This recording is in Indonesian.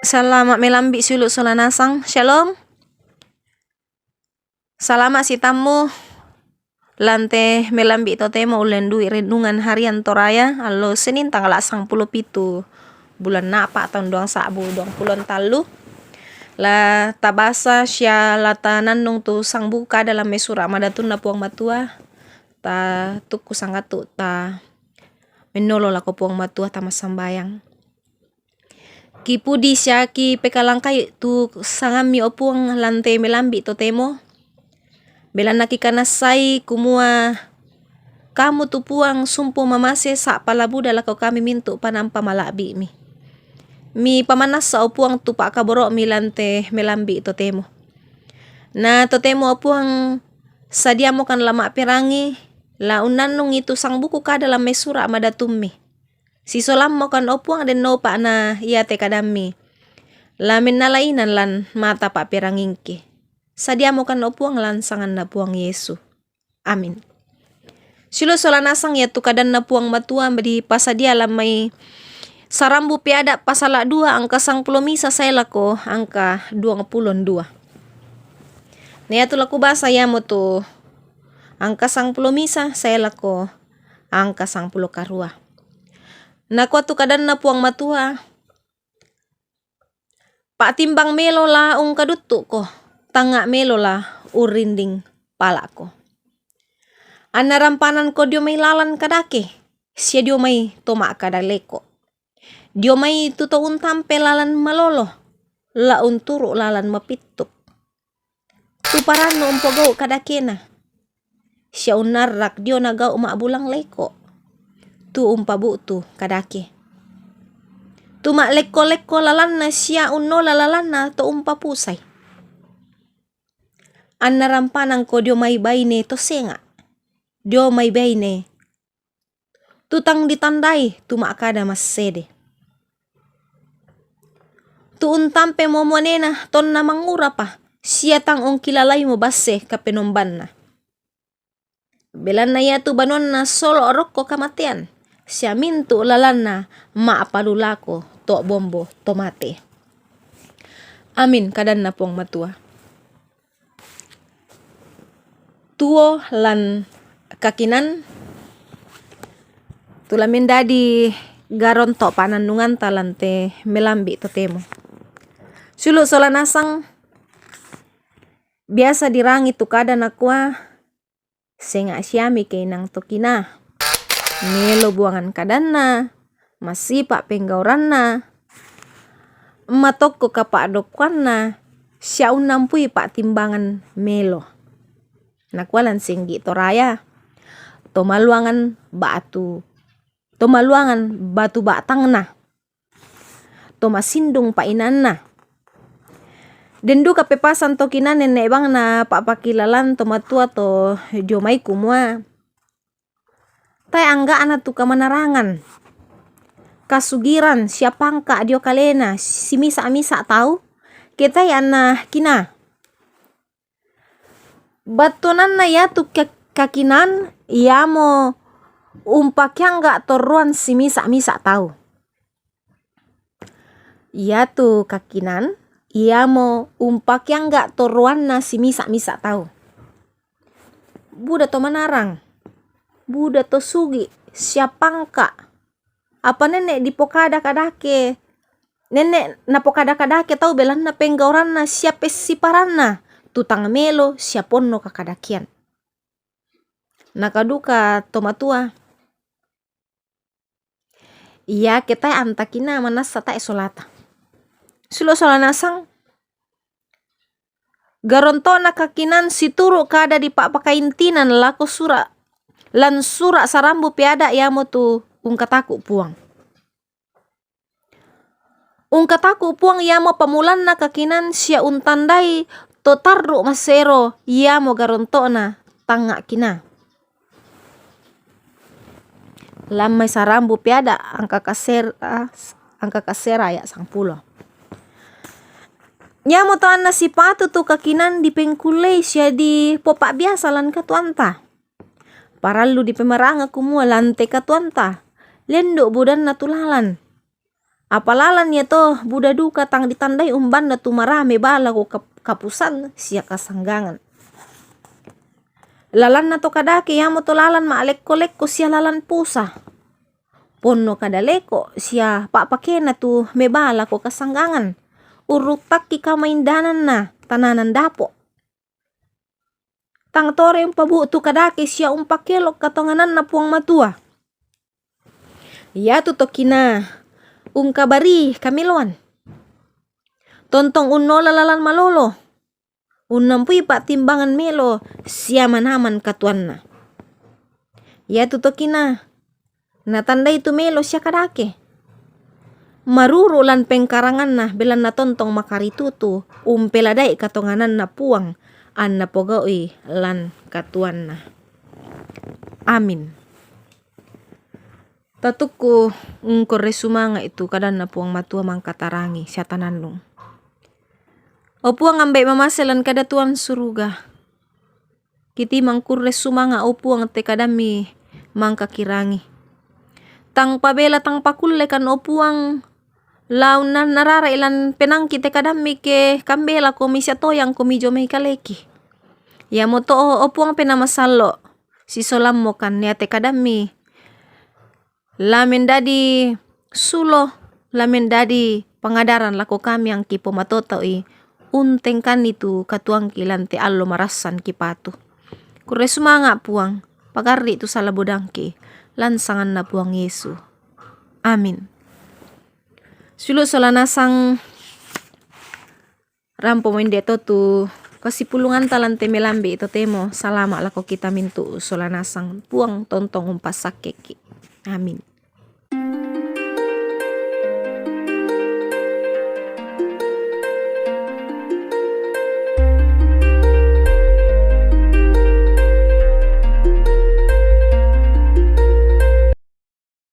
Selamat melambi suluk solanasang. Shalom. Salamat si tamu. Lante melambi totemo ulen dui renungan harian toraya. Alo Senin tanggal 27 bulan napa tahun 2023. La tabasa sya latanan nung tu sang buka dalam mesura madatun na puang matua. Ta tuku sangatu ta menolo la ko puang matua ta masambayang. Kipudi siya ki pekalangkay tu sangami opuang lante melambi totemo. Belan nakikanasay kumua kamu tupuang sumpo mamase sa palabuda lako kami mintu panampa malabi mi. Mi pamanas sa opuang tupa kaboro mi lante melambi totemo. Na totemo opuang sadia mo kan lama perangi la unanung itu sang buku ka dalam mesura madatum mi. Si solam mo kan opuang den no pa na iate kadami. La menalainan lan mata pa perangingki. Sadia mo kan opuang lan sangan na puang Yesu. Amin. Silo solanasang ya tu kadan na puang matua di pasadia lamay sarambu piada pasala 2 angka sang pulomisa saya lako angka 22. Nia tu laku basa ya mo tu angka sang pulomisa saya lako angka sang pulo karua. Nakwa tu kadan na puang matua. Pak timbang melo la ung kadutu ko. Tanga melo la urinding palako. Anarampanan ko dio may lalan kadake. Siya dio may tomak kadaleko. Dio may tutoun tampe lalan malolo. Laun turo lalan mapituk. Tuparan no umpagaw kadake na. Siya unarak dio nagaw maabulang leko. Tu umpabu tu kadake. Tuma leko-leko lalan na siya uno lalalan na to umpapusay. An narampanan ko dio may bayne to senga. Dio may bayne. Tutang ditandai tuma kada mas sede. Tuun tampe momone na ton na mangura pa. Siya tang ong kilalay mo base kapenomban na. Belan na ya tu banon na solo orok ko kamatian. Siya mintu lalan na maapalulako to bombo tomate. Amin kadan na puang matua. Tuo lan kakinan tulamin dadi garon to panandungan talante melambi totemo. Sulu solanasang biasa dirangi tu kada nakwa senga siami kay nang tokina. Melo buangan kadan na, masipa penggauran na, matok ko kapak dokwan na, siya unampui pak timbangan melo. Nakwalan singgi toraya, tomaluangan batu batang na, tomasindung painan na. Dendu kapepasan tokinan nenek bang na pak pakilalan tomatua to jomai kumua. Tai angga anak tu kamanarangan. Kasugiran siapangka dio kalena si misa tahu kita ya na kina. Batunan na ya tu kakinan ia mo umpakya enggak toruan si misa tahu. Ia tu kakinan ia mo umpakya enggak toruan na si misa tahu. Buda to manarang. Buda to sugi siapangka apa nenek di pokada kadake nenek na pokada kadake tau belan na penggauran na siapa siparan na tutang melo siapon no kakadakian nakaduka tomatua iya kita antakina manas sata esolata sulo solanasang garonto na kakinan situru kada di pak pakaintinan lako sura lan sura sarambu piada ya mo tu ungkataku puang. Ungkataku puang ya mo pamulan na kakinan siya untandai to tarru masero ya mo garonto na tanga kina. Lamay sarambu piada angka kasera ya sang pulo. Ya mo taan na sipatu tu kakinan di pengkulay siya di popak biasa lan katuanta. Paralu di pemeranga kumua lante katuanta. Lendo budan natulalan. Apalalan niya to, buda duka tang ditandai umban na tumarame bala ko kapusan siya kasanggangan. Lalan na to kadaki, yamo to lalan maalek-kolek ko siya lalan pusa. Ponno kadaleko siya papake na to mebala ko kasanggangan. Urutak ki kamaindanan na tananan dapo. Tang tore yung pabuto kadaki siya umpakilok katonganan na puang matua. Ya to kina kabari kamilwan. Tontong unno lalalan malolo. Unampuy pa timbangan melo siya manaman katuan na. Ya tutokina natanda itu melo siya kadake. Marurulan pengkarangan na belan na tontong makaritutu umpeladay katonganan na puang an napogawi lan katuan na. Amin. Tatuku resumanga itu kadan na puang matua mangkatarangi siya tananong. O puang ambay mamaselan kada tuan suruga. Kiti mangkurres sumanga o puang te kadami mangkakirangi. Tang pabela tang pakulle kan o puang launan narara ilan penangki te kadami ke kambela komisya toyang komijo may kaleki. Ya mo to o puang penamasalo si solam mo kan ya te kadami. Lamin dadi sulo, lamin dadi pengadaran lako kami ang kipo matotoi. Unteng kan itu katuang kilante allo marasan kipatu. Kure sumanga puang, pagarri itu salah bodangke, lansangan na puang Yesu. Amin. Sulu solanasang rampo mendeto tu kasipulungan talante melambi itu temo salama lako kita mintu solanasang puang tontong umpas sakeki. Amin.